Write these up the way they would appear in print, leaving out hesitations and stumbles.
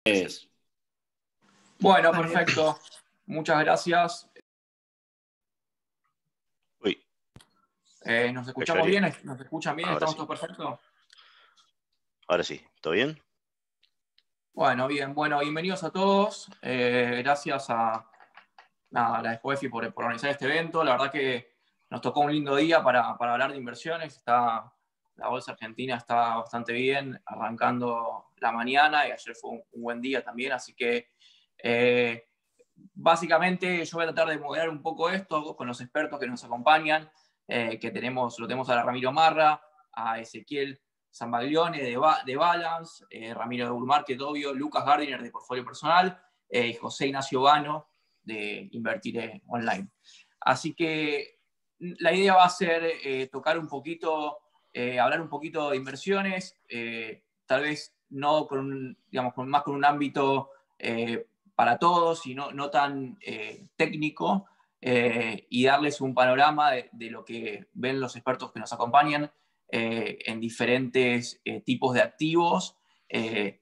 Es. Bueno, perfecto. Muchas gracias. Uy. ¿Nos escuchamos bien? ¿Nos escuchan bien? Ahora ¿Estamos sí. todos perfectos? Ahora sí. ¿Todo bien? Bueno, bien. Bueno, bienvenidos a todos. Gracias a la SPOEFI por organizar este evento. La verdad que nos tocó un lindo día para hablar de inversiones. La bolsa argentina está bastante bien, arrancando la mañana y ayer fue un buen día también. Así que básicamente yo voy a tratar de moderar un poco esto con los expertos que nos acompañan, lo tenemos a Ramiro Marra, a Ezequiel Zambaglione de Balance, Ramiro de Bullmarket, obvio, Lucas Gardiner de Portfolio Personal, y José Ignacio Vano de Invertir Online. Así que la idea va a ser tocar un poquito, hablar un poquito de inversiones, tal vez no más con un ámbito para todos y no tan técnico, y darles un panorama de lo que ven los expertos que nos acompañan en diferentes tipos de activos,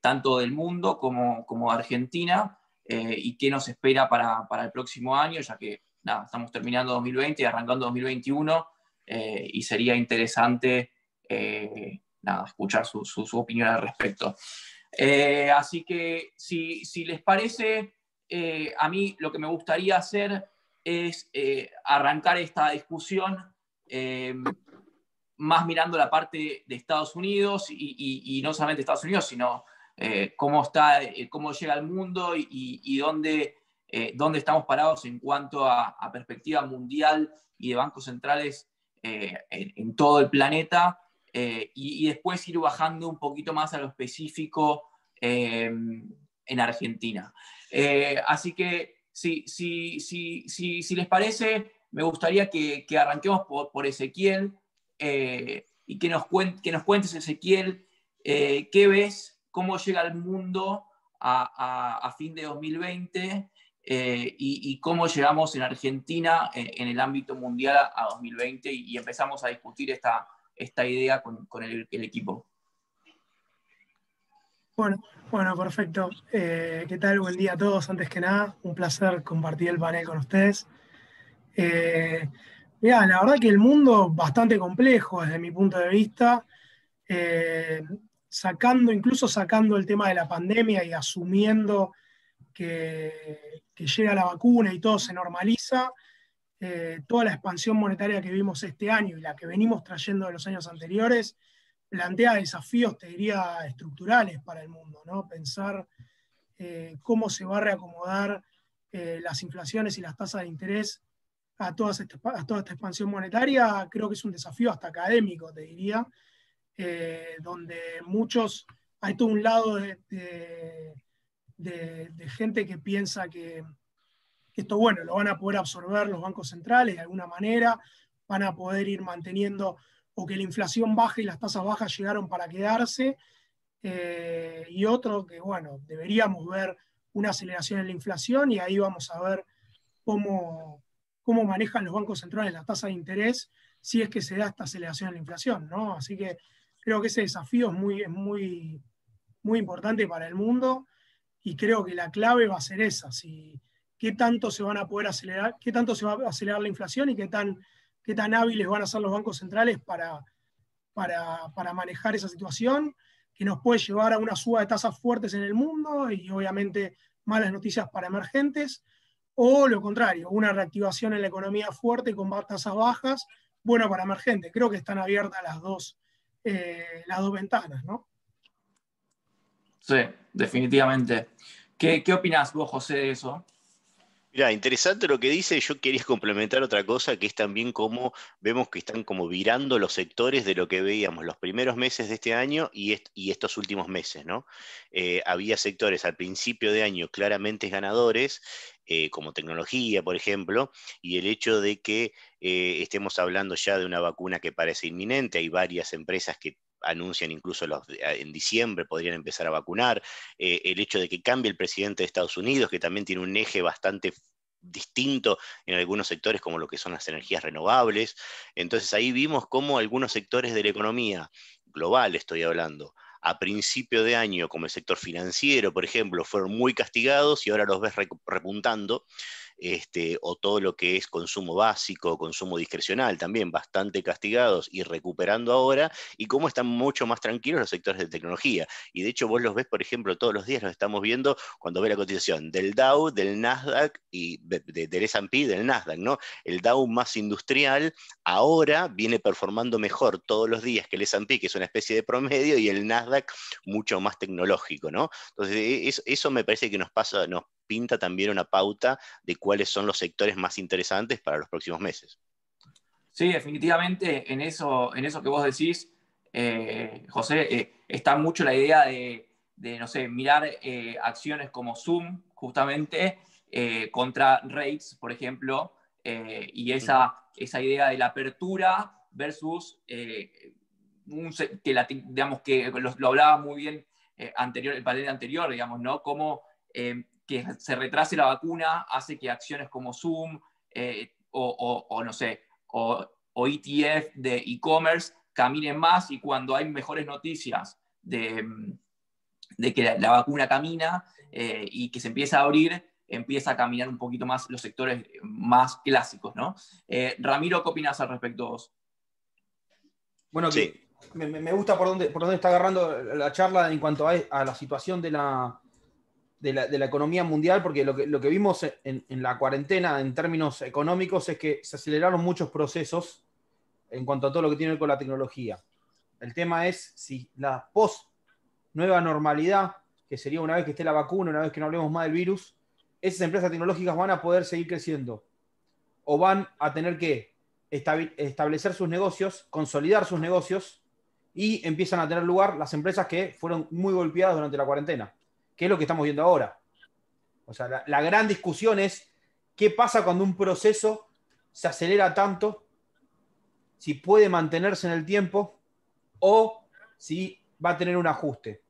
tanto del mundo como de Argentina, y qué nos espera para el próximo año, ya que estamos terminando 2020 y arrancando 2021, y sería interesante escuchar su opinión al respecto. Así que si les parece, a mí lo que me gustaría hacer es arrancar esta discusión más mirando la parte de Estados Unidos y no solamente Estados Unidos, sino cómo llega al mundo y dónde estamos parados en cuanto a perspectiva mundial y de bancos centrales en todo el planeta, y después ir bajando un poquito más a lo específico en Argentina. Así que si les parece, me gustaría que arranquemos por Ezequiel, y que nos cuentes, Ezequiel, qué ves, cómo llega el mundo a fin de 2020, y cómo llegamos en Argentina en el ámbito mundial a 2020, y empezamos a discutir esta idea con el equipo. Bueno, perfecto. ¿Qué tal? Buen día a todos. Antes que nada, un placer compartir el panel con ustedes. Mirá, la verdad que el mundo bastante complejo desde mi punto de vista, incluso sacando el tema de la pandemia y asumiendo que llega la vacuna y todo se normaliza, toda la expansión monetaria que vimos este año y la que venimos trayendo de los años anteriores plantea desafíos, te diría, estructurales para el mundo, ¿no? Pensar cómo se va a reacomodar las inflaciones y las tasas de interés a toda esta expansión monetaria, creo que es un desafío hasta académico, te diría, donde hay todo un lado de gente que piensa que esto, bueno, lo van a poder absorber los bancos centrales de alguna manera, van a poder ir manteniendo, o que la inflación baje y las tasas bajas llegaron para quedarse, y otro que, bueno, deberíamos ver una aceleración en la inflación y ahí vamos a ver cómo manejan los bancos centrales la tasa de interés si es que se da esta aceleración en la inflación, ¿no? Así que creo que ese desafío es muy, muy importante para el mundo y creo que la clave va a ser esa, qué tanto se van a poder acelerar, qué tanto se va a acelerar la inflación y qué tan hábiles van a ser los bancos centrales para manejar esa situación, que nos puede llevar a una suba de tasas fuertes en el mundo y obviamente malas noticias para emergentes, o lo contrario, una reactivación en la economía fuerte con tasas bajas, bueno para emergentes. Creo que están abiertas las dos ventanas, ¿no? Sí, definitivamente. ¿Qué opinás vos, José, de eso? Mirá, interesante lo que dice. Yo quería complementar otra cosa, que es también cómo vemos que están como virando los sectores de lo que veíamos los primeros meses de este año y estos últimos meses, ¿no? Había sectores al principio de año claramente ganadores, como tecnología, por ejemplo, y el hecho de que estemos hablando ya de una vacuna que parece inminente. Hay varias empresas que anuncian incluso en diciembre podrían empezar a vacunar, el hecho de que cambie el presidente de Estados Unidos, que también tiene un eje bastante distinto en algunos sectores como lo que son las energías renovables. Entonces ahí vimos cómo algunos sectores de la economía global, estoy hablando, a principio de año, como el sector financiero, por ejemplo, fueron muy castigados y ahora los ves repuntando. O todo lo que es consumo básico, consumo discrecional, también bastante castigados y recuperando ahora, y cómo están mucho más tranquilos los sectores de tecnología. Y de hecho vos los ves, por ejemplo, todos los días los estamos viendo cuando ves la cotización del Dow, del Nasdaq y del S&P, del Nasdaq, ¿no? El Dow más industrial ahora viene performando mejor todos los días que el S&P, que es una especie de promedio, y el Nasdaq mucho más tecnológico, ¿no? Entonces eso me parece que nos pinta también una pauta de cuáles son los sectores más interesantes para los próximos meses. Sí, definitivamente en eso que vos decís, José, está mucho la idea de no sé, mirar acciones como Zoom, justamente, contra rates, por ejemplo, y esa idea de la apertura versus digamos que lo hablaba muy bien el panel anterior, digamos, ¿no? Cómo que se retrase la vacuna hace que acciones como Zoom o no sé, o ETF de e-commerce caminen más, y cuando hay mejores noticias de que la vacuna camina y que se empieza a abrir, empieza a caminar un poquito más los sectores más clásicos, ¿no? Ramiro, ¿qué opinas al respecto vos? Bueno, sí. que me gusta por dónde está agarrando la charla en cuanto a la situación de la economía mundial, porque lo que vimos en la cuarentena en términos económicos es que se aceleraron muchos procesos en cuanto a todo lo que tiene que ver con la tecnología. El tema es si la nueva normalidad, que sería una vez que esté la vacuna, una vez que no hablemos más del virus, esas empresas tecnológicas van a poder seguir creciendo o van a tener que establecer sus negocios, consolidar sus negocios, y empiezan a tener lugar las empresas que fueron muy golpeadas durante la cuarentena, que es lo que estamos viendo ahora. O sea, la gran discusión es qué pasa cuando un proceso se acelera tanto, si puede mantenerse en el tiempo o si va a tener un ajuste.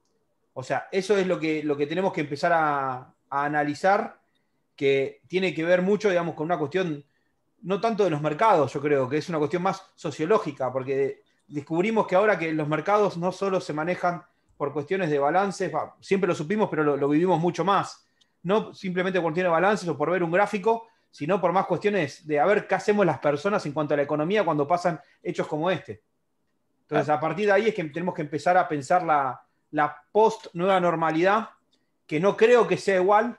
O sea, eso es lo que tenemos que empezar a analizar, que tiene que ver mucho, digamos, con una cuestión no tanto de los mercados, yo creo que es una cuestión más sociológica, porque descubrimos que ahora que los mercados no solo se manejan por cuestiones de balances, siempre lo supimos, pero lo vivimos mucho más. No simplemente por cuestiones de balances o por ver un gráfico, sino por más cuestiones de a ver qué hacemos las personas en cuanto a la economía cuando pasan hechos como este. Entonces, a partir de ahí es que tenemos que empezar a pensar la post-nueva normalidad, que no creo que sea igual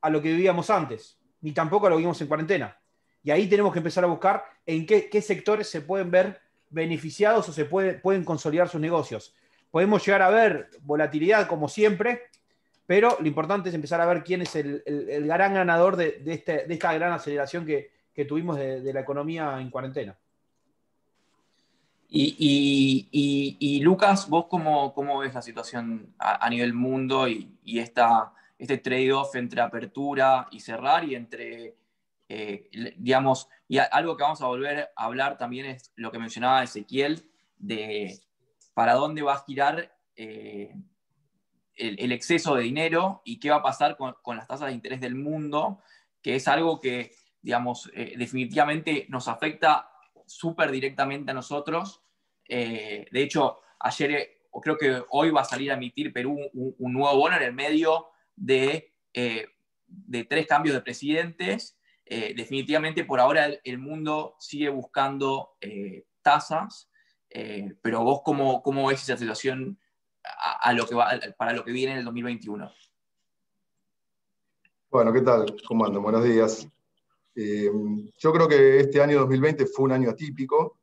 a lo que vivíamos antes, ni tampoco a lo que vivimos en cuarentena. Y ahí tenemos que empezar a buscar en qué sectores se pueden ver beneficiados o pueden consolidar sus negocios. Podemos llegar a ver volatilidad como siempre, pero lo importante es empezar a ver quién es el gran ganador de esta gran aceleración que tuvimos de la economía en cuarentena. Y Lucas, ¿vos cómo ves la situación a nivel mundo y este trade-off entre apertura y cerrar, y entre, digamos, y algo que vamos a volver a hablar también es lo que mencionaba Ezequiel, de para dónde va a girar el exceso de dinero y qué va a pasar con las tasas de interés del mundo, que es algo que, digamos, definitivamente nos afecta súper directamente a nosotros. De hecho, ayer, o creo que hoy, va a salir a emitir Perú un nuevo bono en el medio de 3 cambios de presidentes. Definitivamente por ahora el mundo sigue buscando tasas, pero vos cómo ves esa situación para lo que viene en el 2021. Bueno, ¿qué tal? ¿Cómo andan? Buenos días. Yo creo que este año 2020 fue un año atípico,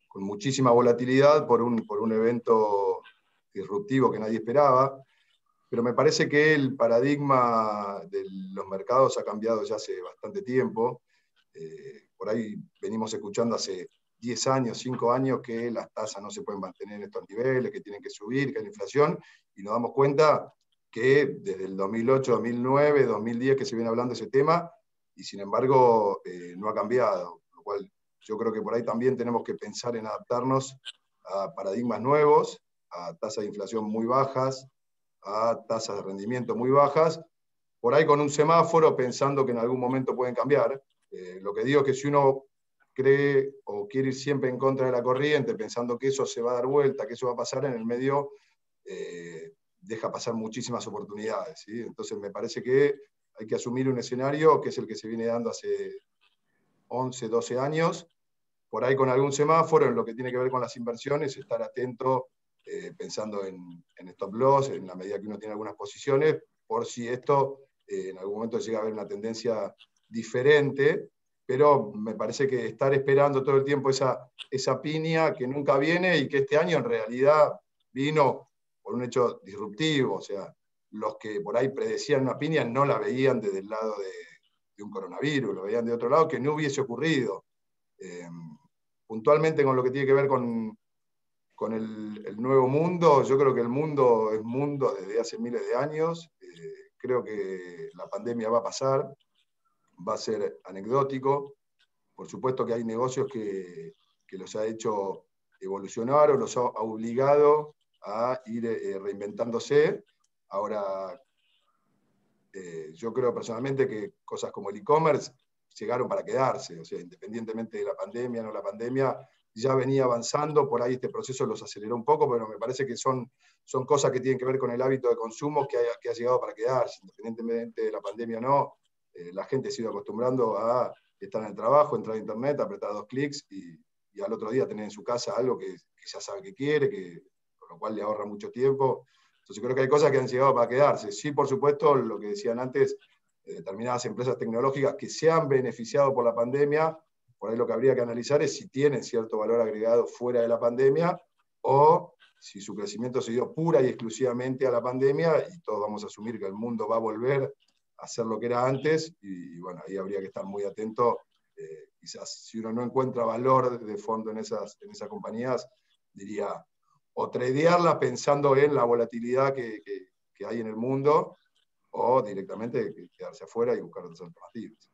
con muchísima volatilidad por un evento disruptivo que nadie esperaba, pero me parece que el paradigma de los mercados ha cambiado ya hace bastante tiempo. Por ahí venimos escuchando hace 10 años, 5 años, que las tasas no se pueden mantener en estos niveles, que tienen que subir, que hay inflación, y nos damos cuenta que desde el 2008, 2009, 2010 que se viene hablando de ese tema, y sin embargo no ha cambiado, lo cual yo creo que por ahí también tenemos que pensar en adaptarnos a paradigmas nuevos, a tasas de inflación muy bajas, a tasas de rendimiento muy bajas, por ahí con un semáforo pensando que en algún momento pueden cambiar. Lo que digo es que si uno cree o quiere ir siempre en contra de la corriente, pensando que eso se va a dar vuelta, que eso va a pasar, en el medio deja pasar muchísimas oportunidades, ¿sí? Entonces me parece que hay que asumir un escenario que es el que se viene dando hace 11, 12 años, por ahí con algún semáforo en lo que tiene que ver con las inversiones, estar atento pensando en stop loss, en la medida que uno tiene algunas posiciones, por si esto en algún momento llega a haber una tendencia diferente, pero me parece que estar esperando todo el tiempo esa piña que nunca viene y que este año en realidad vino por un hecho disruptivo, o sea, los que por ahí predecían una piña no la veían desde el lado de un coronavirus, lo veían de otro lado, que no hubiese ocurrido. Puntualmente con lo que tiene que ver con el nuevo mundo, yo creo que el mundo es mundo desde hace miles de años, creo que la pandemia va a pasar, va a ser anecdótico, por supuesto que hay negocios que los ha hecho evolucionar o los ha obligado a ir reinventándose. Ahora, yo creo personalmente que cosas como el e-commerce llegaron para quedarse, o sea, independientemente de la pandemia o no la pandemia, ya venía avanzando, por ahí este proceso los aceleró un poco, pero me parece que son cosas que tienen que ver con el hábito de consumo que ha llegado para quedarse, independientemente de la pandemia o no. La gente se ha ido acostumbrando a estar en el trabajo, entrar a internet, apretar 2 clics y al otro día tener en su casa algo que ya sabe que quiere, con lo cual le ahorra mucho tiempo. Entonces creo que hay cosas que han llegado para quedarse. Sí, por supuesto, lo que decían antes, determinadas empresas tecnológicas que se han beneficiado por la pandemia, por ahí lo que habría que analizar es si tienen cierto valor agregado fuera de la pandemia o si su crecimiento se dio pura y exclusivamente a la pandemia y todos vamos a asumir que el mundo va a volver a ser lo que era antes y bueno, ahí habría que estar muy atento. Quizás si uno no encuentra valor de fondo en esas compañías, diría, o tradearla pensando en la volatilidad que hay en el mundo, o directamente quedarse afuera y buscar otras alternativas.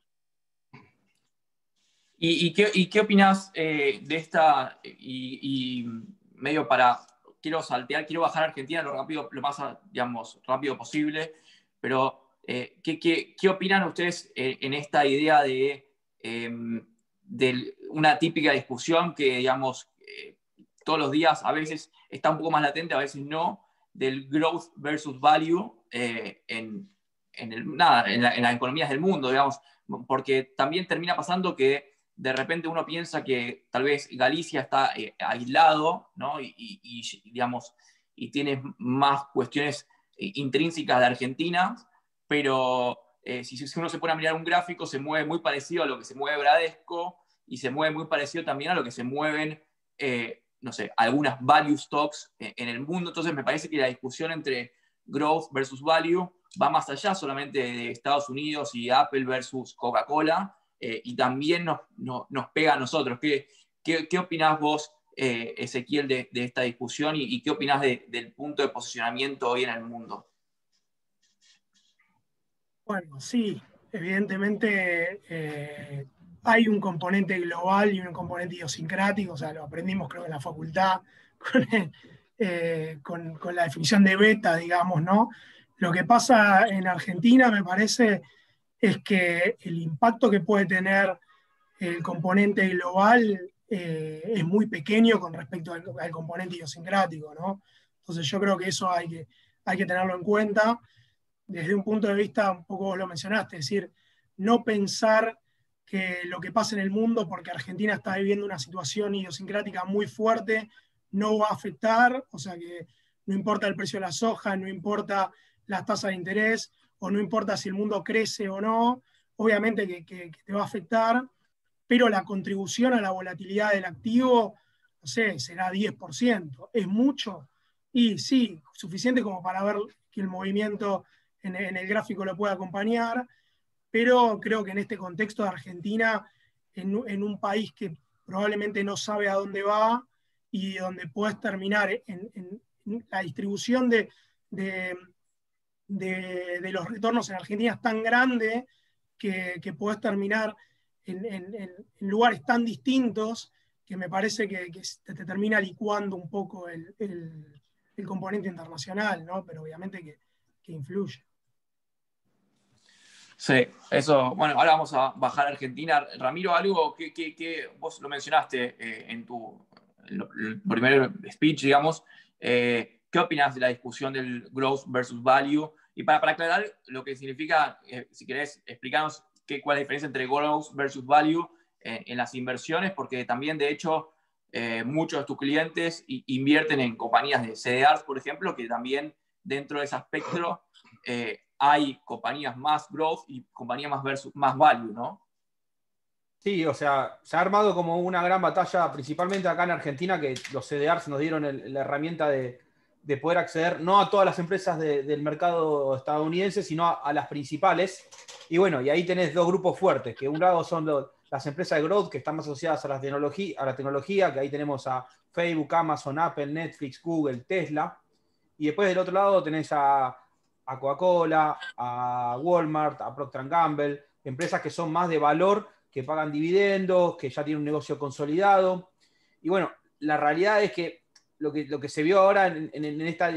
¿Y qué opinás de esta, y medio quiero bajar a Argentina lo más, digamos, rápido posible, pero ¿qué opinan ustedes en esta idea de una típica discusión que, digamos, todos los días a veces está un poco más latente, a veces no, del growth versus value en las economías del mundo, digamos, porque también termina pasando que de repente uno piensa que tal vez Galicia está aislado, ¿no? Digamos, y tiene más cuestiones intrínsecas de Argentina, pero si uno se pone a mirar un gráfico, se mueve muy parecido a lo que se mueve Bradesco y se mueve muy parecido también a lo que se mueven, no sé, algunas value stocks en el mundo. Entonces me parece que la discusión entre growth versus value va más allá solamente de Estados Unidos y Apple versus Coca-Cola, y también nos pega a nosotros. ¿Qué opinás vos, Ezequiel, de esta discusión y qué opinás del punto de posicionamiento hoy en el mundo? Bueno, sí, evidentemente hay un componente global y un componente idiosincrático, o sea, lo aprendimos creo en la facultad con la definición de beta, digamos, ¿no? Lo que pasa en Argentina, me parece, es que el impacto que puede tener el componente global es muy pequeño con respecto al componente idiosincrático, ¿no? Entonces yo creo que eso hay que tenerlo en cuenta desde un punto de vista, un poco vos lo mencionaste, es decir, no pensar que lo que pasa en el mundo, porque Argentina está viviendo una situación idiosincrática muy fuerte, no va a afectar, o sea que no importa el precio de la soja, no importa las tasas de interés, o no importa si el mundo crece o no, obviamente que te va a afectar, pero la contribución a la volatilidad del activo, no sé, será 10%. ¿Es mucho? Y sí, suficiente como para ver que el movimiento en el gráfico lo pueda acompañar, pero creo que en este contexto de Argentina, en un país que probablemente no sabe a dónde va y donde puedes terminar en la distribución de los retornos en Argentina es tan grande que puedes terminar en lugares tan distintos que me parece que te termina licuando un poco el componente internacional, ¿no? Pero obviamente que influye. Sí, eso, bueno, ahora vamos a bajar a Argentina. Ramiro, algo que vos lo mencionaste en tu el primer speech, digamos, ¿qué opinas de la discusión del growth versus value? Y para aclarar lo que significa, si querés explicarnos cuál es la diferencia entre growth versus value en las inversiones, porque también, de hecho, muchos de tus clientes invierten en compañías de CDRs, por ejemplo, que también dentro de ese espectro hay compañías más growth y compañías más value, ¿no? Sí, o sea, se ha armado como una gran batalla, principalmente acá en Argentina, que los CDRs nos dieron la herramienta de poder acceder no a todas las empresas del mercado estadounidense, sino a las principales. Y bueno, y ahí tenés dos grupos fuertes, que un lado son las empresas de growth, que están más asociadas a la tecnología, que ahí tenemos a Facebook, Amazon, Apple, Netflix, Google, Tesla. Y después del otro lado tenés a Coca-Cola, a Walmart, a Procter & Gamble, empresas que son más de valor, que pagan dividendos, que ya tienen un negocio consolidado. Y bueno, la realidad es que lo que se vio ahora en esta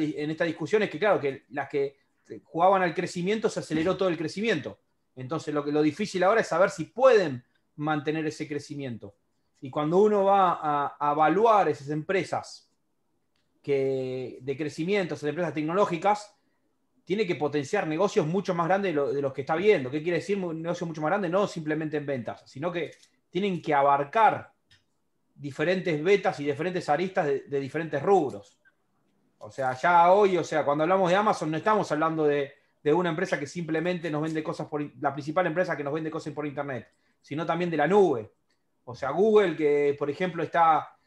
discusión es que, claro, que las que jugaban al crecimiento se aceleró todo el crecimiento. Entonces, lo difícil ahora es saber si pueden mantener ese crecimiento. Y cuando uno va a evaluar esas empresas de crecimiento, esas empresas tecnológicas, tiene que potenciar negocios mucho más grandes de los que está viendo. ¿Qué quiere decir un negocio mucho más grande? No simplemente en ventas, sino que tienen que abarcar diferentes betas y diferentes aristas de diferentes rubros. O sea, ya hoy, o sea, cuando hablamos de Amazon, no estamos hablando de una empresa que simplemente nos vende cosas la principal empresa que nos vende cosas por internet, sino también de la nube. O sea, Google, que por ejemplo está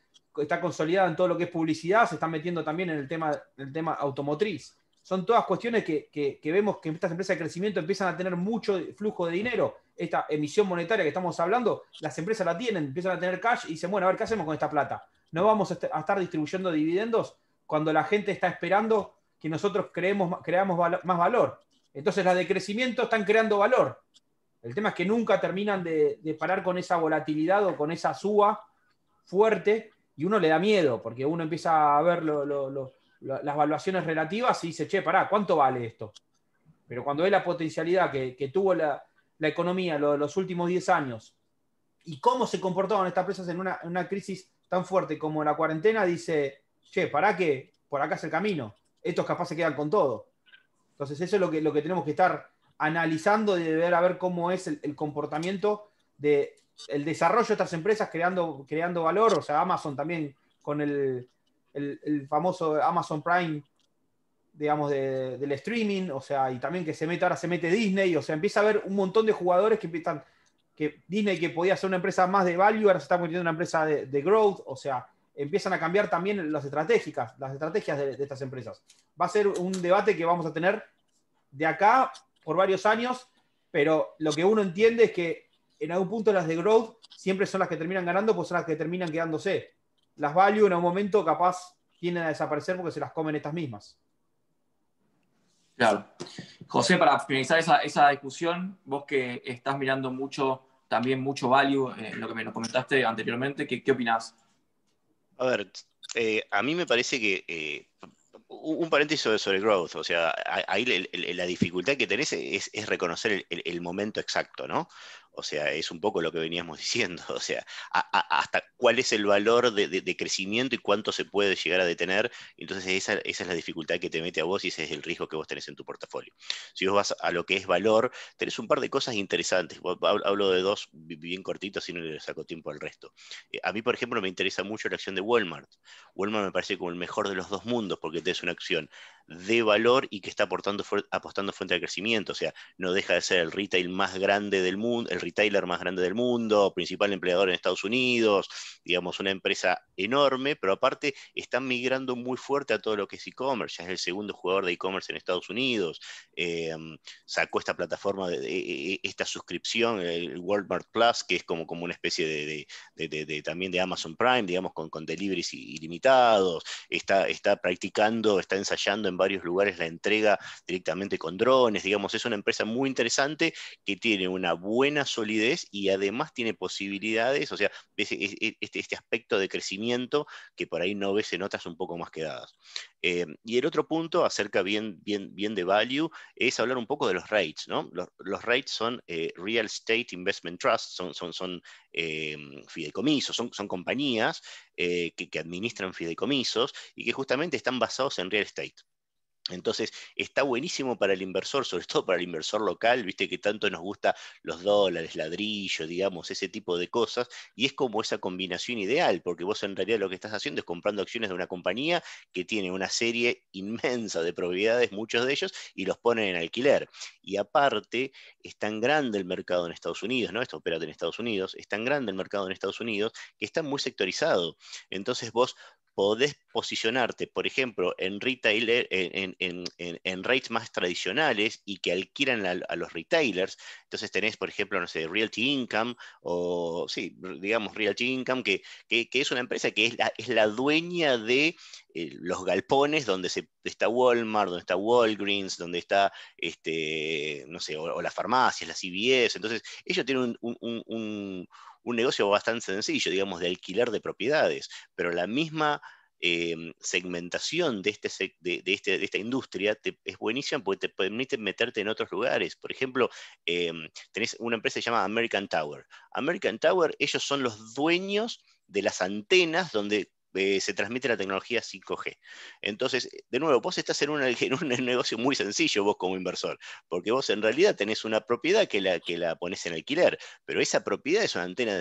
consolidada en todo lo que es publicidad, se está metiendo también en el tema automotriz. Son todas cuestiones que vemos que estas empresas de crecimiento empiezan a tener mucho flujo de dinero. Esta emisión monetaria que estamos hablando, las empresas la tienen, empiezan a tener cash y dicen, bueno, a ver, ¿qué hacemos con esta plata? No vamos a estar distribuyendo dividendos cuando la gente está esperando que nosotros creamos más valor. Entonces las de crecimiento están creando valor. El tema es que nunca terminan de parar con esa volatilidad o con esa suba fuerte y uno le da miedo porque uno empieza a ver las valuaciones relativas y dice, che, pará, ¿cuánto vale esto? Pero cuando ve la potencialidad que tuvo la economía los últimos 10 años y cómo se comportaban estas empresas en una crisis tan fuerte como la cuarentena, dice, che, pará que por acá es el camino. Estos capaz se quedan con todo. Entonces eso es lo que tenemos que estar analizando y de ver a ver cómo es el comportamiento del desarrollo de estas empresas creando valor. O sea, Amazon también con el famoso Amazon Prime, digamos, del streaming, o sea, y también que ahora se mete Disney, o sea, empieza a haber un montón de jugadores que empiezan, que Disney, que podía ser una empresa más de value, ahora se está convirtiendo en una empresa de growth, o sea, empiezan a cambiar también las estrategias de estas empresas. Va a ser un debate que vamos a tener de acá por varios años, pero lo que uno entiende es que en algún punto las de growth siempre son las que terminan ganando, pues son las que terminan quedándose. Las value en algún momento capaz tienden a desaparecer porque se las comen estas mismas. Claro. José, para finalizar esa discusión, vos que estás mirando también mucho value en lo que me comentaste anteriormente, ¿qué opinás? A ver, a mí me parece que un paréntesis sobre growth, o sea, ahí la dificultad que tenés es reconocer el momento exacto, ¿no? O sea, es un poco lo que veníamos diciendo, o sea, hasta cuál es el valor de crecimiento y cuánto se puede llegar a detener. Entonces esa es la dificultad que te mete a vos y ese es el riesgo que vos tenés en tu portafolio. Si vos vas a lo que es valor, tenés un par de cosas interesantes. Hablo de dos bien cortitos y no le saco tiempo al resto. A mí, por ejemplo, me interesa mucho la acción de Walmart. Walmart me parece como el mejor de los dos mundos porque tenés una acción de valor y que está apostando fuente al crecimiento. O sea, no deja de ser el retail más grande del mundo, el retailer más grande del mundo, principal empleador en Estados Unidos, digamos, una empresa enorme, pero aparte están migrando muy fuerte a todo lo que es e-commerce. Ya es el segundo jugador de e-commerce en Estados Unidos. Sacó esta plataforma, esta suscripción, el Walmart Plus, que es como una especie también de Amazon Prime, digamos, con deliveries ilimitados. Está practicando, está ensayando en varios lugares la entrega directamente con drones, digamos, es una empresa muy interesante que tiene una buena solidez y además tiene posibilidades, o sea, este aspecto de crecimiento que por ahí no ves en otras un poco más quedadas. Y el otro punto, acerca bien de value, es hablar un poco de los REITs, ¿no? Los REITs son Real Estate Investment Trusts, son fideicomisos, son compañías que administran fideicomisos y que justamente están basados en real estate. Entonces, está buenísimo para el inversor, sobre todo para el inversor local, viste que tanto nos gusta los dólares, ladrillo, digamos, ese tipo de cosas, y es como esa combinación ideal, porque vos en realidad lo que estás haciendo es comprando acciones de una compañía que tiene una serie inmensa de propiedades, muchos de ellos, y los ponen en alquiler. Y aparte, es tan grande el mercado en Estados Unidos, ¿no? Esto opera en Estados Unidos, es tan grande el mercado en Estados Unidos que está muy sectorizado. Entonces vos podés posicionarte, por ejemplo, en retailer, en rates más tradicionales y que alquilan a los retailers. Entonces tenés, por ejemplo, no sé, Realty Income, o sí, digamos Realty Income, que es una empresa que es la dueña de los galpones donde está Walmart, donde está Walgreens, donde está, no sé, o las farmacias, las CVS. Entonces, ellos tienen un negocio bastante sencillo, digamos, de alquiler de propiedades, pero la misma segmentación de esta industria es buenísima porque te permite meterte en otros lugares. Por ejemplo, tenés una empresa que se llama American Tower. American Tower, ellos son los dueños de las antenas donde se transmite la tecnología 5G. Entonces, de nuevo, vos estás en un negocio muy sencillo vos como inversor, porque vos en realidad tenés una propiedad que la pones en alquiler, pero esa propiedad es una antena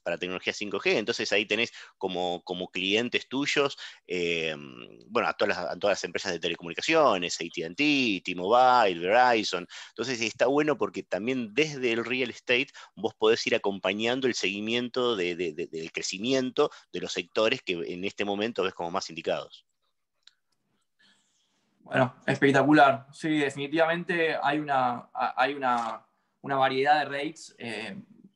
para tecnología 5G, entonces ahí tenés como clientes tuyos, bueno, a todas las empresas de telecomunicaciones, AT&T, T-Mobile, Verizon. Entonces está bueno porque también desde el real estate vos podés ir acompañando el seguimiento del crecimiento de los sectores que en este momento ves como más indicados. Bueno, espectacular. Sí, definitivamente hay una variedad de rates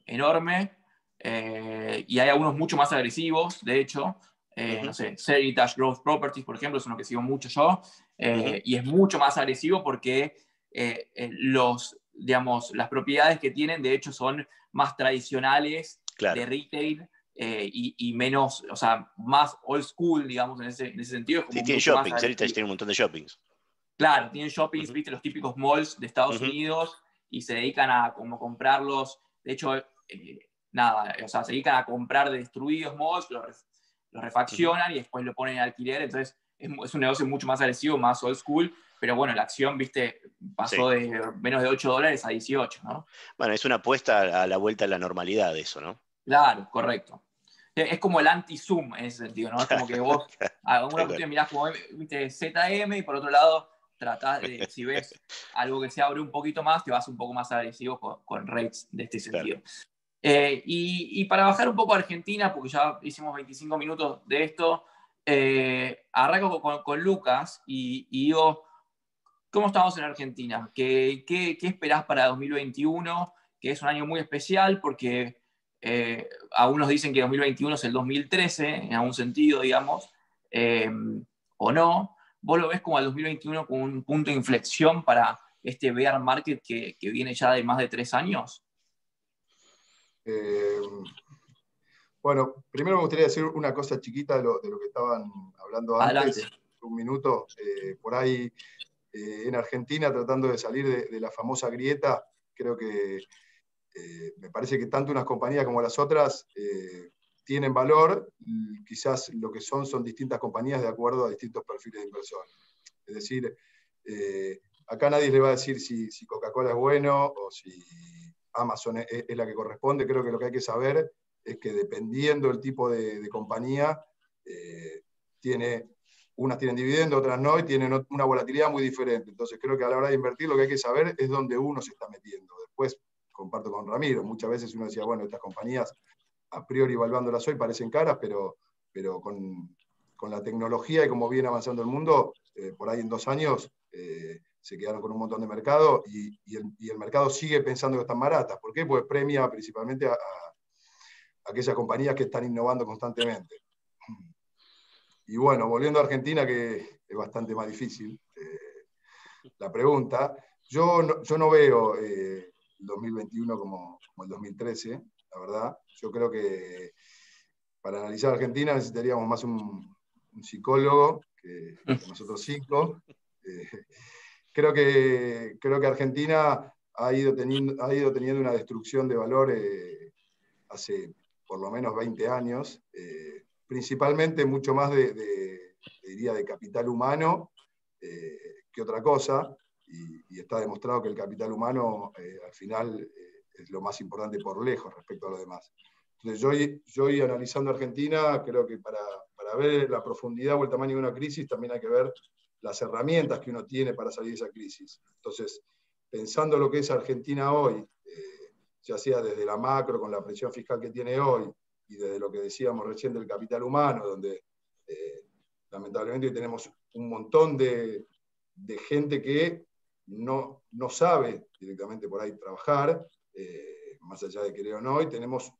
enorme, y hay algunos mucho más agresivos, de hecho. No sé, Seritage Growth Properties, por ejemplo, es uno que sigo mucho yo, y es mucho más agresivo porque digamos, las propiedades que tienen, de hecho, son más tradicionales, claro, de retail, y menos, o sea, más old school, digamos, en ese sentido. Es como sí, tiene mucho más shoppings, Heritage agresivo. tiene un montón de shoppings. Claro, tienen shoppings, viste, los típicos malls de Estados Unidos, y se dedican a como comprarlos. De hecho, nada, o sea, se dedican a comprar destruidos malls, los refaccionan y después lo ponen en alquiler. Entonces, es un negocio mucho más agresivo, más old school. Pero bueno, la acción, viste, pasó Sí. de menos de $8 a 18, ¿no? Bueno, es una apuesta a la vuelta a la normalidad de eso, ¿no? Claro, correcto. Es como el anti-Zoom en ese sentido, ¿no? Es como que vos a una cuestión mirás como, viste, ZM, y por otro lado tratás de, si ves algo que se abre un poquito más, te vas un poco más agresivo con rates de este sentido. Claro. Y para bajar un poco a Argentina, porque ya hicimos 25 minutos de esto, arranco con Lucas y digo, ¿cómo estamos en Argentina? ¿Qué esperás para 2021? Que es un año muy especial porque algunos dicen que 2021 es el 2013, en algún sentido, digamos, o no. ¿Vos lo ves como el 2021 como un punto de inflexión para este bear market que viene ya de más de 3 años? Bueno, primero me gustaría decir una cosa chiquita de lo que estaban hablando antes. Adelante. Un minuto. Por ahí, en Argentina, tratando de salir de la famosa grieta, creo que me parece que tanto unas compañías como las otras tienen valor. Quizás lo que son distintas compañías de acuerdo a distintos perfiles de inversor. Es decir, acá nadie le va a decir si Coca-Cola es bueno o si Amazon es la que corresponde. Creo que lo que hay que saber es que dependiendo del tipo de compañía, unas tienen dividendos, otras no, y tienen una volatilidad muy diferente. Entonces creo que a la hora de invertir lo que hay que saber es dónde uno se está metiendo. Después, comparto con Ramiro, muchas veces uno decía, bueno, estas compañías a priori evaluándolas hoy parecen caras, pero con la tecnología y como viene avanzando el mundo, por ahí en 2 años se quedaron con un montón de mercado y el mercado sigue pensando que están baratas. ¿Por qué? Pues premia principalmente a aquellas compañías que están innovando constantemente. Y bueno, volviendo a Argentina, que es bastante más difícil la pregunta, yo no veo el 2021 como el 2013, la verdad. Yo creo que para analizar Argentina necesitaríamos más un psicólogo que nosotros 5. Creo que Argentina ha ido teniendo una destrucción de valor hace por lo menos 20 años, principalmente mucho más diría de capital humano que otra cosa, y está demostrado que el capital humano al final es lo más importante por lejos respecto a lo demás. Entonces yo hoy analizando Argentina, creo que para ver la profundidad o el tamaño de una crisis también hay que ver las herramientas que uno tiene para salir de esa crisis. Entonces, pensando lo que es Argentina hoy, ya sea desde la macro con la presión fiscal que tiene hoy, y desde lo que decíamos recién del capital humano, donde lamentablemente hoy tenemos un montón de gente que no sabe directamente por ahí trabajar, más allá de querer o no, y tenemos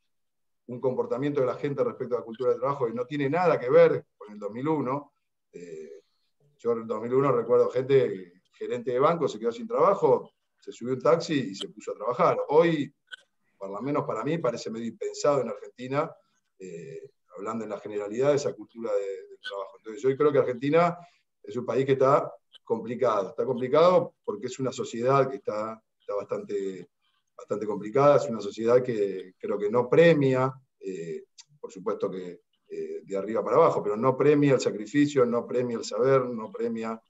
un comportamiento de la gente respecto a la cultura del trabajo que no tiene nada que ver con el 2001. Yo en el 2001 recuerdo gente, gerente de banco, se quedó sin trabajo, se subió un taxi y se puso a trabajar. Hoy, por lo menos para mí, parece medio impensado en Argentina, hablando en la generalidad de esa cultura del trabajo. Entonces yo creo que Argentina es un país que está complicado. Está complicado porque es una sociedad que está bastante complicada, es una sociedad que creo que no premia, por supuesto que de arriba para abajo, pero no premia el sacrificio, no premia el saber, no premia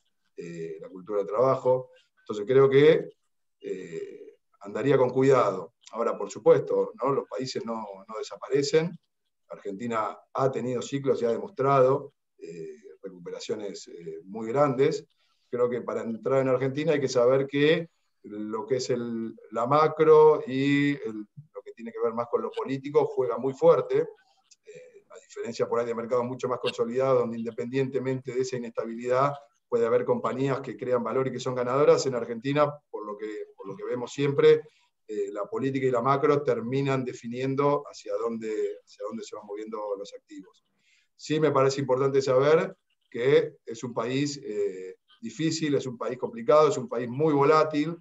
la cultura del trabajo. Entonces creo que andaría con cuidado. Ahora, por supuesto, ¿no? Los países no desaparecen. Argentina ha tenido ciclos y ha demostrado recuperaciones muy grandes. Creo que para entrar en Argentina hay que saber que lo que es la macro y lo que tiene que ver más con lo político juega muy fuerte, a diferencia por ahí de mercados mucho más consolidados, donde independientemente de esa inestabilidad puede haber compañías que crean valor y que son ganadoras. En Argentina, por lo que vemos siempre, la política y la macro terminan definiendo hacia dónde se van moviendo los activos. Sí me parece importante saber que es un país difícil, es un país complicado, es un país muy volátil.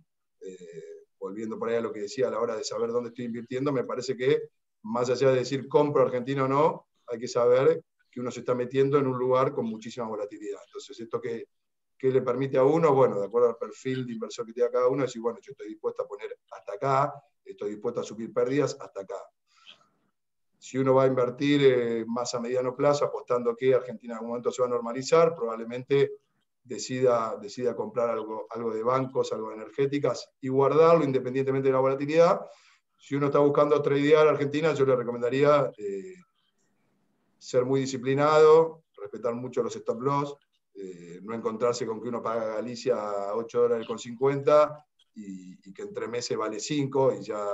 Volviendo por ahí a lo que decía a la hora de saber dónde estoy invirtiendo, me parece que más allá de decir compro Argentina o no, hay que saber que uno se está metiendo en un lugar con muchísima volatilidad. Entonces, ¿esto qué le permite a uno? Bueno, de acuerdo al perfil de inversor que tenga cada uno, decir, bueno, yo estoy dispuesto a poner hasta acá, estoy dispuesto a subir pérdidas hasta acá. Si uno va a invertir más a mediano plazo, apostando que Argentina en algún momento se va a normalizar, probablemente decida comprar algo de bancos, algo de energéticas y guardarlo independientemente de la volatilidad. Si uno está buscando tradear Argentina, yo le recomendaría ser muy disciplinado, respetar mucho los stop loss, no encontrarse con que uno paga Galicia a $8.50 y que en 3 meses vale 5 y ya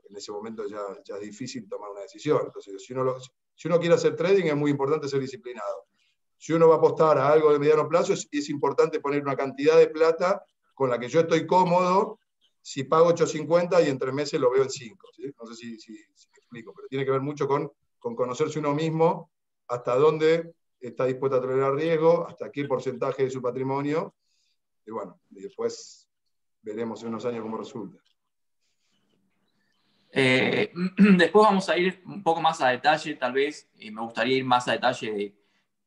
en ese momento ya es difícil tomar una decisión. Entonces, si uno quiere hacer trading, es muy importante ser disciplinado. Si uno va a apostar a algo de mediano plazo, es importante poner una cantidad de plata con la que yo estoy cómodo si pago 8.50 y en 3 meses lo veo en 5. ¿Sí? No sé si me explico, pero tiene que ver mucho con conocerse uno mismo, hasta dónde está dispuesto a tolerar riesgo, hasta qué porcentaje de su patrimonio, y bueno, y después veremos en unos años cómo resulta. Después vamos a ir un poco más a detalle, tal vez, me gustaría ir más a detalle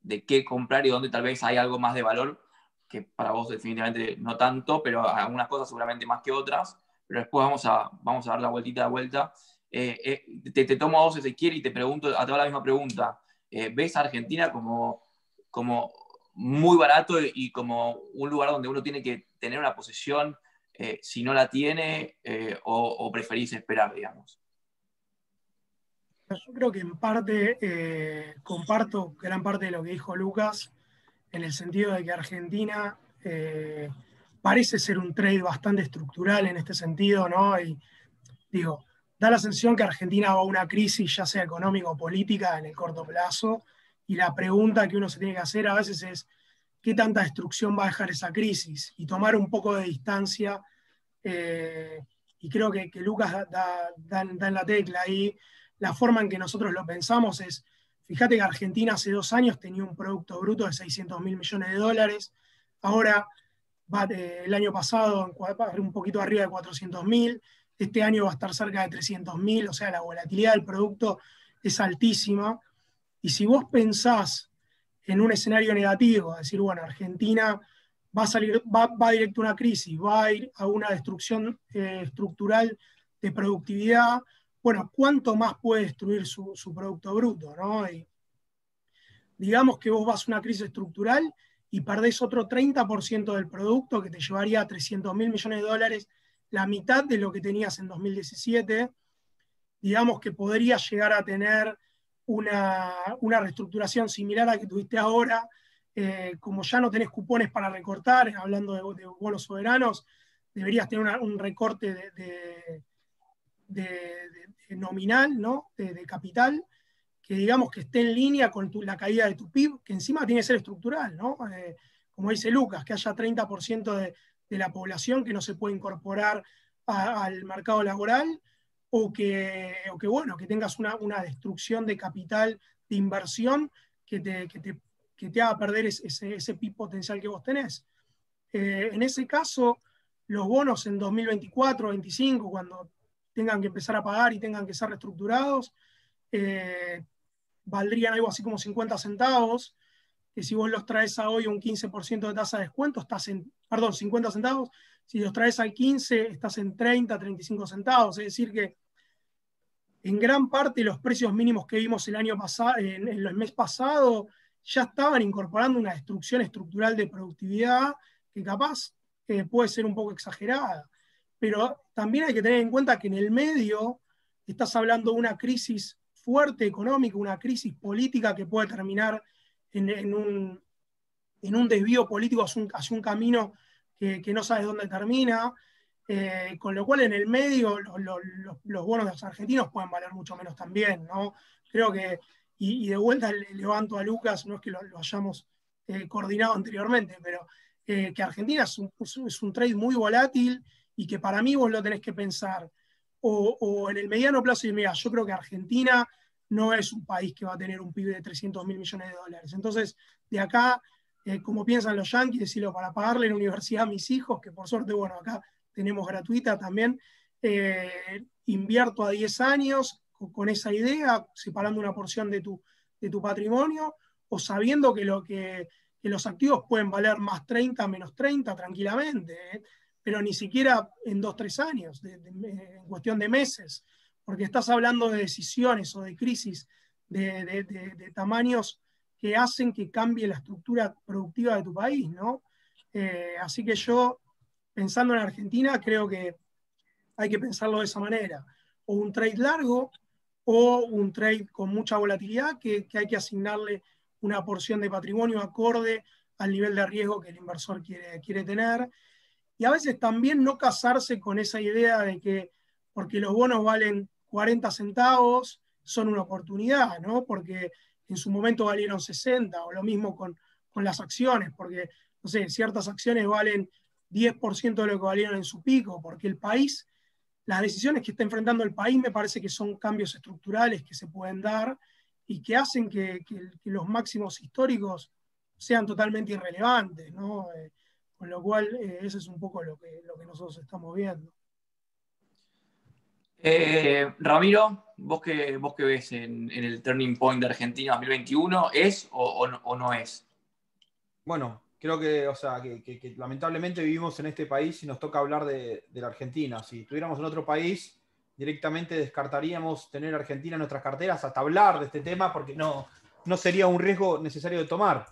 de qué comprar y dónde tal vez hay algo más de valor, que para vos definitivamente no tanto, pero algunas cosas seguramente más que otras, pero después vamos a dar la vueltita de vuelta. Te tomo a vos, Ezequiel, y te pregunto, te hago la misma pregunta. ¿Ves a Argentina como muy barato y como un lugar donde uno tiene que tener una posición si no la tiene o preferís esperar, digamos? Yo creo que en parte comparto gran parte de lo que dijo Lucas, en el sentido de que Argentina parece ser un trade bastante estructural en este sentido, ¿no? Y digo, da la sensación que Argentina va a una crisis, ya sea económica o política, en el corto plazo, y la pregunta que uno se tiene que hacer a veces es, ¿qué tanta destrucción va a dejar esa crisis? Y tomar un poco de distancia, y creo que Lucas da en la tecla ahí. La forma en que nosotros lo pensamos es, fíjate que Argentina hace 2 años tenía un Producto Bruto de 600.000 millones de dólares, ahora el año pasado un poquito arriba de 400.000, este año va a estar cerca de 300.000, o sea, la volatilidad del producto es altísima. Y si vos pensás en un escenario negativo, es decir, bueno, Argentina va directo a una crisis, va a ir a una destrucción estructural de productividad, bueno, ¿cuánto más puede destruir su Producto Bruto, ¿no? Y digamos que vos vas a una crisis estructural y perdés otro 30% del producto que te llevaría a 300.000 millones de dólares, la mitad de lo que tenías en 2017. Digamos que podría llegar a tener una reestructuración similar a la que tuviste ahora. Como ya no tenés cupones para recortar, hablando de bonos soberanos, deberías tener un recorte de nominal, ¿no? de capital, que digamos que esté en línea con la caída de tu PIB, que encima tiene que ser estructural, ¿no? Como dice Lucas, que haya 30% de la población que no se puede incorporar al mercado laboral, o que bueno, que tengas una destrucción de capital de inversión que te haga perder ese PIB potencial que vos tenés. En ese caso, los bonos en 2024, 2025, cuando tengan que empezar a pagar y tengan que ser reestructurados, valdrían algo así como 50 centavos, que si vos los traes a hoy un 15% de tasa de descuento, estás en, perdón, 50 centavos, si los traes al 15, estás en 30, 35 centavos, es decir que en gran parte los precios mínimos que vimos el año pasado, en el mes pasado, ya estaban incorporando una destrucción estructural de productividad que capaz puede ser un poco exagerada. Pero también hay que tener en cuenta que en el medio estás hablando de una crisis fuerte económica, una crisis política que puede terminar en un desvío político hacia un camino que no sabes dónde termina. Con lo cual en el medio los bonos de los argentinos pueden valer mucho menos también, ¿no? Creo que, y de vuelta le levanto a Lucas, no es que lo hayamos coordinado anteriormente, pero que Argentina es un trade muy volátil y que para mí vos lo tenés que pensar o en el mediano plazo y mira, yo creo que Argentina no es un país que va a tener un PIB de 300.000 millones de dólares. Entonces, de acá, como piensan los yanquis, decirlo, para pagarle la universidad a mis hijos, que por suerte, bueno, acá tenemos gratuita también, invierto a 10 años con esa idea, separando una porción de tu patrimonio, o sabiendo que los activos pueden valer más 30, menos 30 tranquilamente, pero ni siquiera en 2, 3 años, en cuestión de meses, porque estás hablando de decisiones o de crisis de tamaños que hacen que cambie la estructura productiva de tu país, ¿no? Así que yo, pensando en Argentina, creo que hay que pensarlo de esa manera. O un trade largo o un trade con mucha volatilidad que hay que asignarle una porción de patrimonio acorde al nivel de riesgo que el inversor quiere tener. Y a veces también no casarse con esa idea de que porque los bonos valen 40 centavos son una oportunidad, ¿no? Porque en su momento valieron 60, o lo mismo con las acciones, porque, no sé, ciertas acciones valen 10% de lo que valieron en su pico, porque el país, las decisiones que está enfrentando el país me parece que son cambios estructurales que se pueden dar y que hacen que los máximos históricos sean totalmente irrelevantes, ¿no? Con lo cual, eso es un poco lo que nosotros estamos viendo. Ramiro, ¿vos qué ves en el turning point de Argentina 2021? ¿Es o no es? Bueno, creo que, o sea, que lamentablemente vivimos en este país y nos toca hablar de la Argentina. Si estuviéramos en otro país, directamente descartaríamos tener Argentina en nuestras carteras hasta hablar de este tema porque no sería un riesgo necesario de tomar.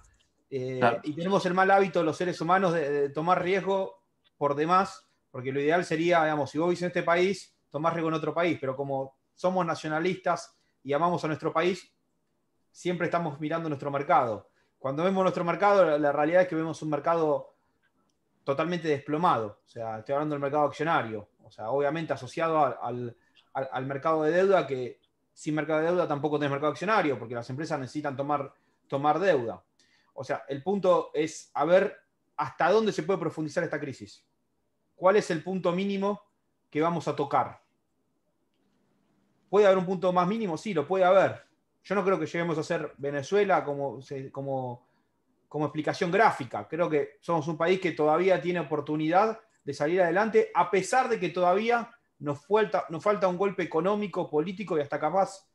Claro. Y tenemos el mal hábito los seres humanos de tomar riesgo por demás, porque lo ideal sería, digamos, si vos vivís en este país, tomar riesgo en otro país, pero como somos nacionalistas y amamos a nuestro país, siempre estamos mirando nuestro mercado. Cuando vemos nuestro mercado, la realidad es que vemos un mercado totalmente desplomado. O sea, estoy hablando del mercado accionario. O sea, obviamente asociado al mercado de deuda, que sin mercado de deuda tampoco tenés mercado accionario, porque las empresas necesitan tomar deuda. O sea, el punto es a ver hasta dónde se puede profundizar esta crisis. ¿Cuál es el punto mínimo que vamos a tocar? ¿Puede haber un punto más mínimo? Sí, lo puede haber. Yo no creo que lleguemos a ser Venezuela como explicación gráfica. Creo que somos un país que todavía tiene oportunidad de salir adelante, a pesar de que todavía nos falta un golpe económico, político y hasta capaz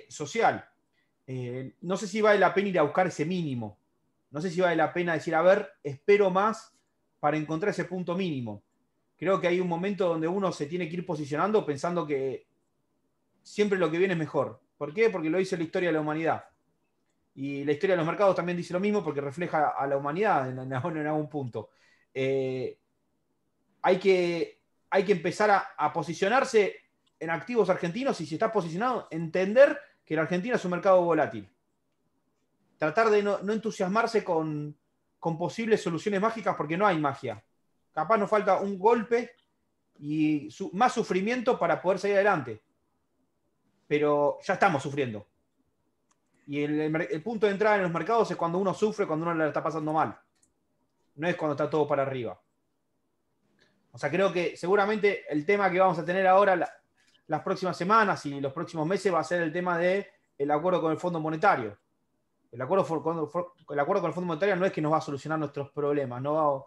social. no sé si vale la pena ir a buscar ese mínimo. No sé si vale la pena decir, a ver, espero más para encontrar ese punto mínimo. Creo que hay un momento donde uno se tiene que ir posicionando pensando que siempre lo que viene es mejor. ¿Por qué? Porque lo dice la historia de la humanidad. Y la historia de los mercados también dice lo mismo porque refleja a la humanidad en algún punto. Hay que empezar a posicionarse en activos argentinos y si estás posicionado, entender que la Argentina es un mercado volátil. Tratar de no entusiasmarse con posibles soluciones mágicas porque no hay magia. Capaz nos falta un golpe y más sufrimiento para poder salir adelante. Pero ya estamos sufriendo. Y el punto de entrada en los mercados es cuando uno sufre, cuando uno la está pasando mal. No es cuando está todo para arriba. O sea, creo que seguramente el tema que vamos a tener ahora las próximas semanas y los próximos meses va a ser el tema del acuerdo con el Fondo Monetario. El acuerdo con el Fondo Monetario no es que nos va a solucionar nuestros problemas, no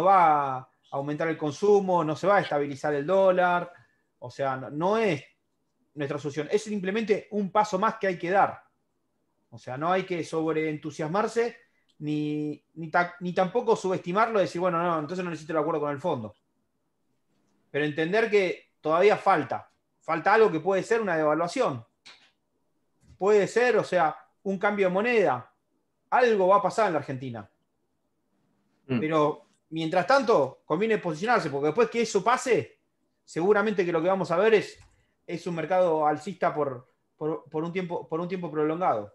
va a aumentar el consumo, no se va a estabilizar el dólar. O sea, no es nuestra solución. Es simplemente un paso más que hay que dar. O sea, no hay que sobreentusiasmarse ni tampoco subestimarlo y decir, bueno, no, entonces no necesito el acuerdo con el fondo. Pero entender que todavía falta algo que puede ser una devaluación. Puede ser, o sea, un cambio de moneda. Algo va a pasar en la Argentina. Pero mientras tanto, conviene posicionarse, porque después que eso pase, seguramente que lo que vamos a ver es un mercado alcista por un tiempo prolongado.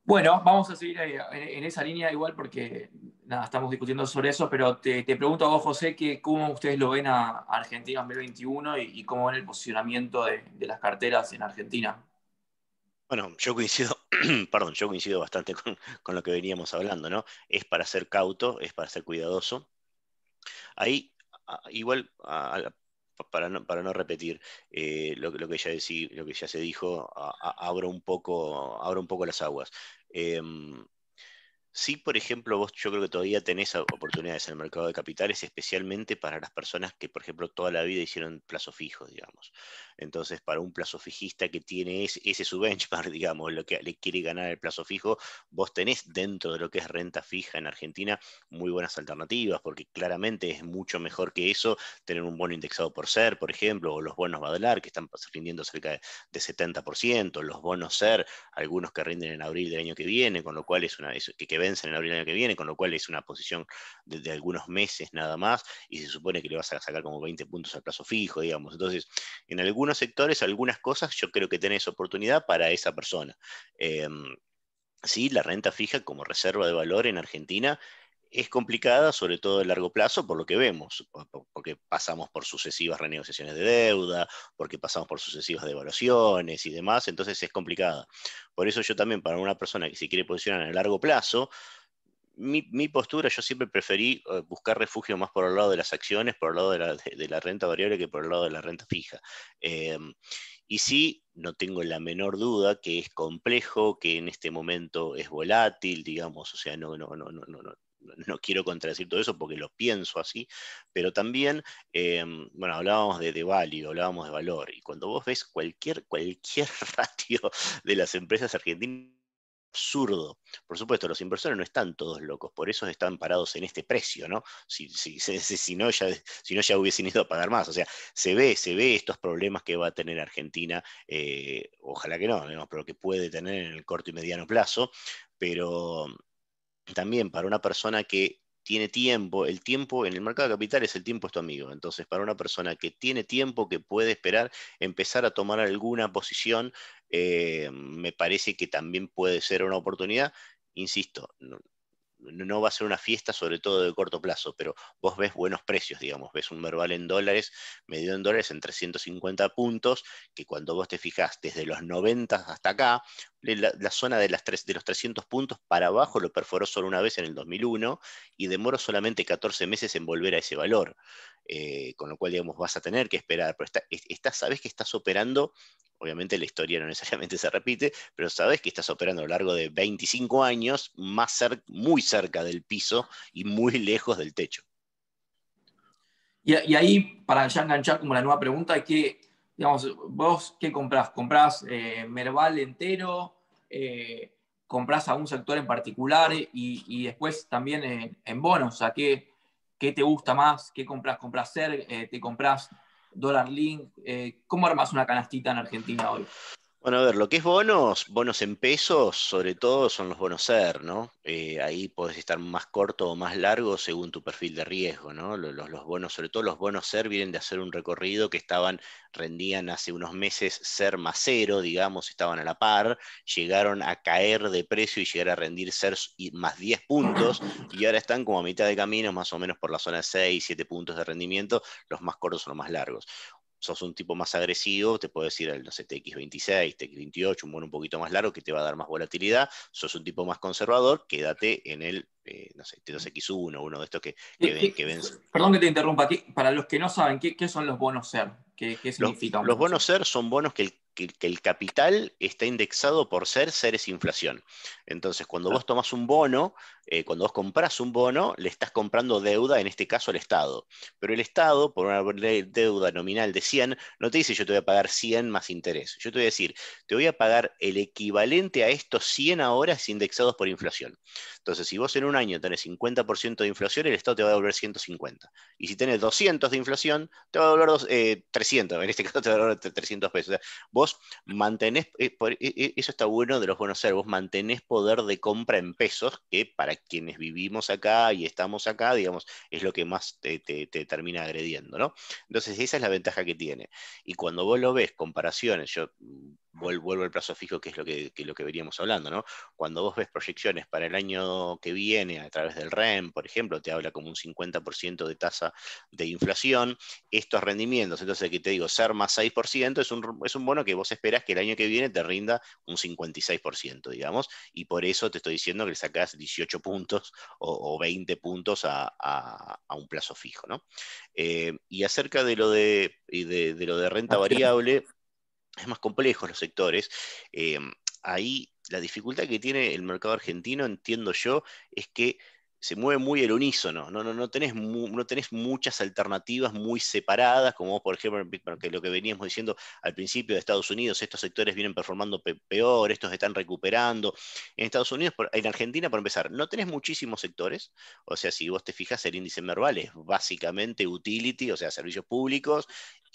Bueno, vamos a seguir en esa línea igual porque nada, estamos discutiendo sobre eso, pero te pregunto a vos, José, cómo ustedes lo ven a Argentina 2021 y cómo ven el posicionamiento de las carteras en Argentina. Bueno, yo coincido, yo coincido bastante con lo que veníamos hablando, ¿no? Es para ser cauto, es para ser cuidadoso. Ahí, igual, para no repetir lo que ya se dijo, abro un poco las aguas. Sí, por ejemplo, yo creo que todavía tenés oportunidades en el mercado de capitales, especialmente para las personas que, por ejemplo, toda la vida hicieron plazo fijo, digamos. Entonces, para un plazo fijista que tiene ese su benchmark, digamos, lo que le quiere ganar el plazo fijo, vos tenés dentro de lo que es renta fija en Argentina muy buenas alternativas, porque claramente es mucho mejor que eso tener un bono indexado por SER, por ejemplo, o los bonos Badlar, que están rindiendo cerca de 70%, los bonos SER, algunos que rinden en abril del año que viene, con lo cual que vencen en abril del año que viene, con lo cual es una posición de algunos meses nada más, y se supone que le vas a sacar como 20 puntos al plazo fijo, digamos. Entonces, en algunos sectores, algunas cosas, yo creo que tenés oportunidad para esa persona. Sí, la renta fija como reserva de valor en Argentina es complicada, sobre todo a largo plazo, por lo que vemos, porque pasamos por sucesivas renegociaciones de deuda, porque pasamos por sucesivas devaluaciones y demás, entonces es complicada. Por eso yo también, para una persona que se quiere posicionar a largo plazo, mi postura, yo siempre preferí buscar refugio más por el lado de las acciones, por el lado de la renta variable que por el lado de la renta fija. Y sí, no tengo la menor duda que es complejo, que en este momento es volátil, digamos, o sea, no quiero contradecir todo eso porque lo pienso así, pero también, bueno, hablábamos de value, hablábamos de valor, y cuando vos ves cualquier ratio de las empresas argentinas, absurdo. Por supuesto, los inversores no están todos locos, por eso están parados en este precio, ¿no? Si no, ya hubiesen ido a pagar más. O sea, se ve estos problemas que va a tener Argentina, ojalá que no, digamos, pero que puede tener en el corto y mediano plazo, pero también para una persona que tiene tiempo, el tiempo en el mercado de capitales, el tiempo es tu amigo. Entonces, para una persona que tiene tiempo, que puede esperar, empezar a tomar alguna posición, me parece que también puede ser una oportunidad. Insisto, no va a ser una fiesta, sobre todo de corto plazo, pero vos ves buenos precios, digamos, ves un Merval en dólares, medido en dólares en 350 puntos, que cuando vos te fijás desde los 90 hasta acá, la zona de los 300 puntos para abajo lo perforó solo una vez en el 2001 y demoró solamente 14 meses en volver a ese valor. Con lo cual, digamos, vas a tener que esperar, pero sabes que estás operando. Obviamente la historia no necesariamente se repite, pero sabes que estás operando a lo largo de 25 años muy cerca del piso y muy lejos del techo. Y ahí, para ya enganchar como la nueva pregunta, digamos, vos, ¿qué comprás? ¿Comprás Merval entero? ¿Comprás a un sector en particular? Y después también en bonos, o sea, ¿qué te gusta más? ¿Qué comprás? ¿Comprás SER? ¿Te comprás Dollar Link? ¿Cómo armás una canastita en Argentina hoy? Bueno, a ver, lo que es bonos, bonos en pesos, sobre todo son los bonos SER, ¿no? Ahí podés estar más corto o más largo según tu perfil de riesgo, ¿no? Los bonos, sobre todo los bonos SER, vienen de hacer un recorrido que rendían hace unos meses SER más cero, digamos, estaban a la par, llegaron a caer de precio y llegar a rendir SER más 10 puntos, y ahora están como a mitad de camino, más o menos por la zona de 6, 7 puntos de rendimiento, los más cortos son los más largos. Sos un tipo más agresivo, te puedo decir el, no sé, TX26, TX28, un bono un poquito más largo que te va a dar más volatilidad. Sos un tipo más conservador, quédate en el, no sé, T2X1, uno de estos que ven. Perdón que te interrumpa, para los que no saben, ¿qué son los bonos SER? ¿Qué Los, significa un los bono bonos SER? SER son bonos que el capital está indexado por SER es inflación. Entonces, cuando vos tomás un bono, cuando vos comprás un bono, le estás comprando deuda, en este caso al Estado. Pero el Estado, por una deuda nominal de 100, no te dice yo te voy a pagar 100 más interés. Yo te voy a decir, te voy a pagar el equivalente a estos 100 ahora indexados por inflación. Entonces, si vos en un año tenés 50% de inflación, el Estado te va a devolver 150. Y si tenés 200 de inflación, te va a devolver 300. En este caso te va a devolver 300 pesos. O sea, vos mantenés, eso está bueno de los bonos SER, vos mantenés poder de compra en pesos, que para quienes vivimos acá y estamos acá, digamos, es lo que más te termina agrediendo, ¿no? Entonces, esa es la ventaja que tiene. Y cuando vos lo ves, comparaciones, yo vuelvo al plazo fijo, que es lo que veníamos hablando, ¿no? Cuando vos ves proyecciones para el año que viene a través del REM, por ejemplo, te habla como un 50% de tasa de inflación, estos rendimientos, entonces aquí te digo, SER más 6%, es un bono que vos esperás que el año que viene te rinda un 56%, digamos, y por eso te estoy diciendo que le sacás 18 puntos o 20 puntos a un plazo fijo, ¿no? Y acerca de lo de renta variable, es más complejo los sectores. Eh, Ahí la dificultad que tiene el mercado argentino, entiendo yo, es que se mueve muy al unísono, no tenés muchas alternativas muy separadas, como por ejemplo, que lo que veníamos diciendo al principio de Estados Unidos, estos sectores vienen performando peor, estos están recuperando. En Estados Unidos, en Argentina, por empezar, no tenés muchísimos sectores, o sea, si vos te fijas, el índice Merval es básicamente utility, o sea, servicios públicos,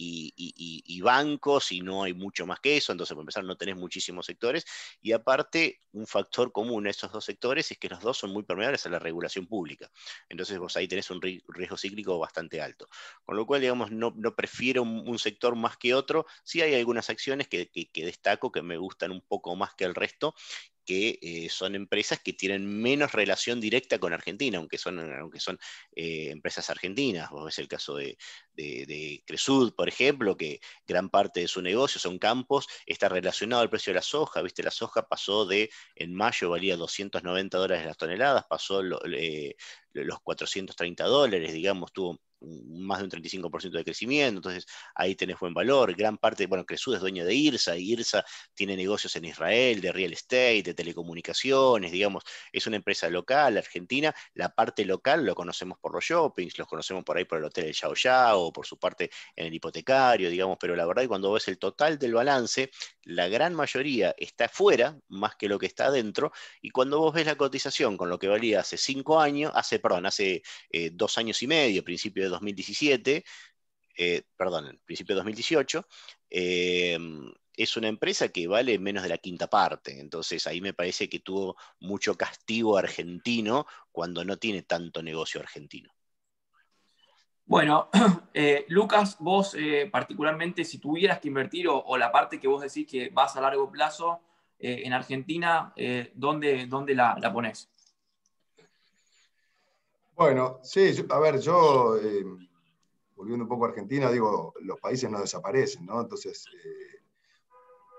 y bancos, y no hay mucho más que eso, entonces por empezar no tenés muchísimos sectores, y aparte un factor común a esos dos sectores es que los dos son muy permeables a la regulación pública, entonces vos ahí tenés un riesgo cíclico bastante alto, con lo cual digamos no prefiero un sector más que otro, sí hay algunas acciones que destaco que me gustan un poco más que el resto, que son empresas que tienen menos relación directa con Argentina, aunque son empresas argentinas. Vos ves el caso de Cresud, por ejemplo, que gran parte de su negocio son campos, está relacionado al precio de la soja. Viste, la soja pasó en mayo valía $290 las toneladas, pasó los $430, digamos, tuvo más de un 35% de crecimiento, entonces ahí tenés buen valor. Gran parte, bueno, Cresud es dueño de IRSA, y IRSA tiene negocios en Israel, de real estate, de telecomunicaciones, digamos, es una empresa local, argentina. La parte local lo conocemos por los shoppings, los conocemos por ahí por el hotel El Yao Yao, por su parte en el hipotecario, digamos, pero la verdad que cuando ves el total del balance, la gran mayoría está fuera más que lo que está adentro, y cuando vos ves la cotización con lo que valía hace 5 años, hace 2 años y medio, principio de 2017, principio de 2018, es una empresa que vale menos de la quinta parte. Entonces ahí me parece que tuvo mucho castigo argentino cuando no tiene tanto negocio argentino. Bueno, Lucas, vos particularmente, si tuvieras que invertir o la parte que vos decís que vas a largo plazo en Argentina, ¿dónde la ponés? Bueno, sí, a ver, yo, volviendo un poco a Argentina, digo, los países no desaparecen, ¿no? Entonces,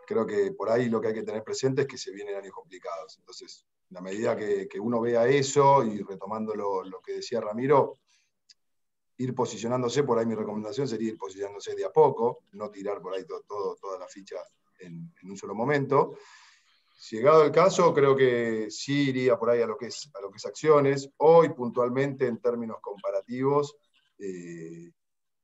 creo que por ahí lo que hay que tener presente es que se vienen años complicados. Entonces, en la medida que uno vea eso, y retomando lo que decía Ramiro, ir posicionándose, por ahí mi recomendación sería ir posicionándose de a poco, no tirar por ahí toda la ficha en un solo momento. Llegado el caso, creo que sí iría por ahí a lo que es acciones. Hoy, puntualmente, en términos comparativos,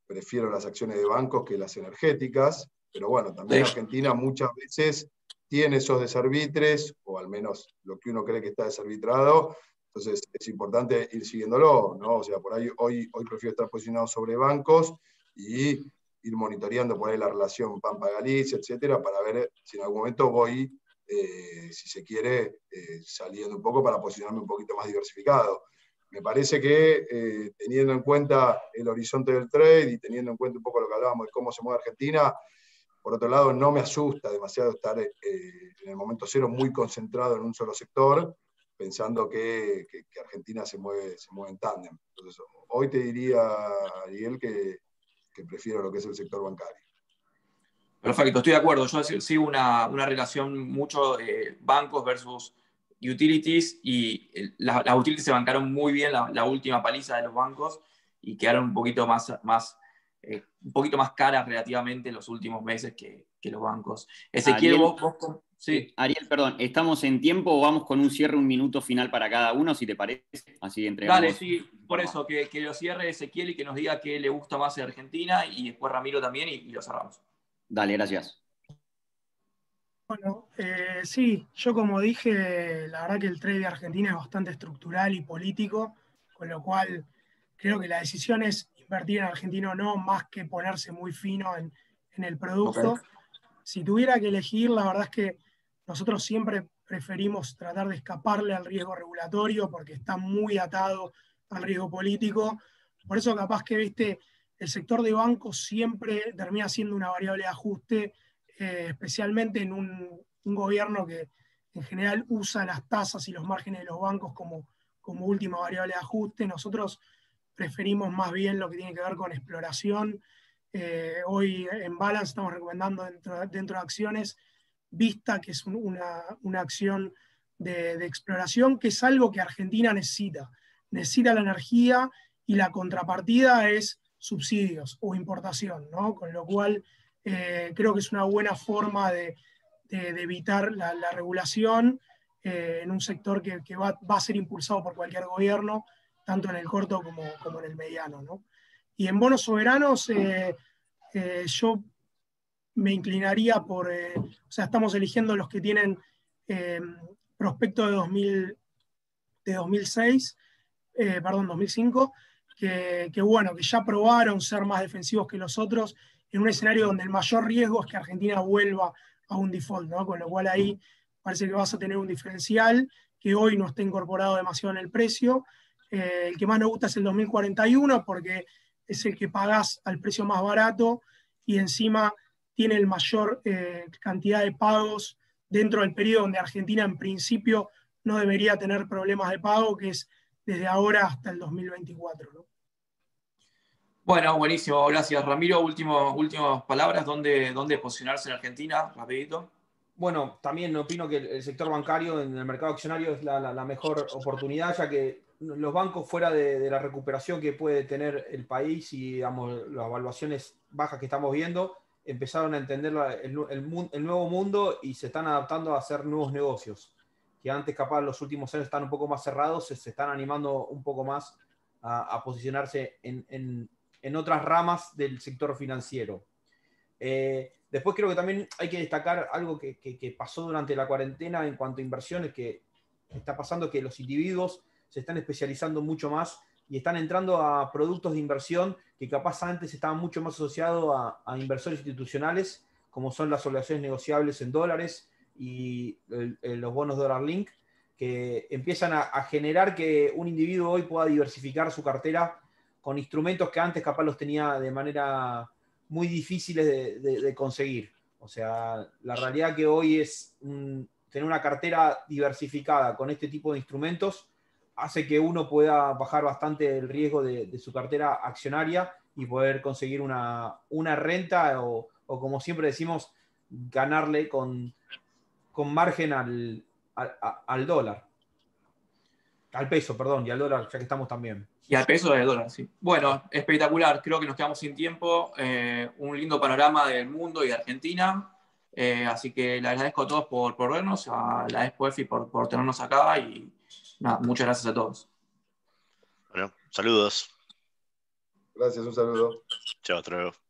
prefiero las acciones de bancos que las energéticas. pero bueno, también Sí. Argentina muchas veces tiene esos desarbitres, o al menos lo que uno cree que está desarbitrado, entonces es importante ir siguiéndolo, ¿no? O sea, por ahí hoy prefiero estar posicionado sobre bancos y ir monitoreando por ahí la relación Pampa-Galicia, etcétera, para ver si en algún momento voy, si se quiere, saliendo un poco para posicionarme un poquito más diversificado. Me parece que teniendo en cuenta el horizonte del trade y teniendo en cuenta un poco lo que hablábamos de cómo se mueve Argentina, por otro lado, no me asusta demasiado estar en el momento cero muy concentrado en un solo sector, pensando que Argentina se mueve en tándem. Entonces, hoy te diría, Ariel, que prefiero lo que es el sector bancario. Perfecto, estoy de acuerdo. Yo sigo una relación mucho bancos versus utilities, y las utilities se bancaron muy bien la última paliza de los bancos y quedaron un poquito más caras relativamente en los últimos meses que los bancos. Ezequiel, Ariel, sí. Ariel, perdón, ¿estamos en tiempo o vamos con un cierre, un minuto final para cada uno, si te parece? Así entregamos. Dale, sí, por eso, que lo cierre Ezequiel y que nos diga qué le gusta más de Argentina, y después Ramiro también, y lo cerramos. Dale, gracias. Bueno, sí, yo como dije, la verdad que el trade de Argentina es bastante estructural y político, con lo cual creo que la decisión es invertir en argentino, no más que ponerse muy fino en el producto. Okay. Si tuviera que elegir, la verdad es que nosotros siempre preferimos tratar de escaparle al riesgo regulatorio porque está muy atado al riesgo político. Por eso capaz que, viste, el sector de bancos siempre termina siendo una variable de ajuste, especialmente en un gobierno que en general usa las tasas y los márgenes de los bancos como última variable de ajuste. Nosotros preferimos más bien lo que tiene que ver con exploración. Hoy en Balance estamos recomendando dentro de acciones Vista, que es una acción de exploración, que es algo que Argentina necesita. Necesita la energía y la contrapartida es subsidios o importación, ¿no? Con lo cual creo que es una buena forma de evitar la regulación en un sector que va a ser impulsado por cualquier gobierno, tanto en el corto como en el mediano, ¿no? Y en bonos soberanos, yo me inclinaría por, o sea, estamos eligiendo los que tienen prospecto de 2006, 2005, que bueno, que ya probaron ser más defensivos que los otros en un escenario donde el mayor riesgo es que Argentina vuelva a un default, ¿no? Con lo cual ahí parece que vas a tener un diferencial que hoy no está incorporado demasiado en el precio. El que más nos gusta es el 2041 porque es el que pagás al precio más barato y encima tiene el mayor cantidad de pagos dentro del periodo donde Argentina en principio no debería tener problemas de pago, que es desde ahora hasta el 2024, ¿no? Bueno, buenísimo, gracias. Ramiro, últimas palabras, ¿dónde posicionarse en Argentina? Rapidito. Bueno, también opino que el sector bancario en el mercado accionario es la mejor oportunidad, ya que los bancos, fuera de la recuperación que puede tener el país y, digamos, las evaluaciones bajas que estamos viendo, empezaron a entender el nuevo mundo y se están adaptando a hacer nuevos negocios, que antes capaz los últimos años están un poco más cerrados, se están animando un poco más a posicionarse en otras ramas del sector financiero. Después creo que también hay que destacar algo que pasó durante la cuarentena en cuanto a inversiones, que está pasando que los individuos se están especializando mucho más y están entrando a productos de inversión que capaz antes estaban mucho más asociados a inversores institucionales, como son las obligaciones negociables en dólares y los bonos dólar link, que empiezan a generar que un individuo hoy pueda diversificar su cartera con instrumentos que antes capaz los tenía de manera muy difíciles de conseguir. O sea, la realidad que hoy es tener una cartera diversificada con este tipo de instrumentos hace que uno pueda bajar bastante el riesgo de su cartera accionaria y poder conseguir una renta o como siempre decimos, ganarle con margen al dólar. Al peso, perdón, y al dólar, ya que estamos también. Y al peso del dólar, sí. Bueno, espectacular. Creo que nos quedamos sin tiempo. Un lindo panorama del mundo y de Argentina. Así que le agradezco a todos por vernos, a la Expo EFI por tenernos acá, y nada, muchas gracias a todos. Bueno, saludos. Gracias, un saludo. Chao, hasta luego.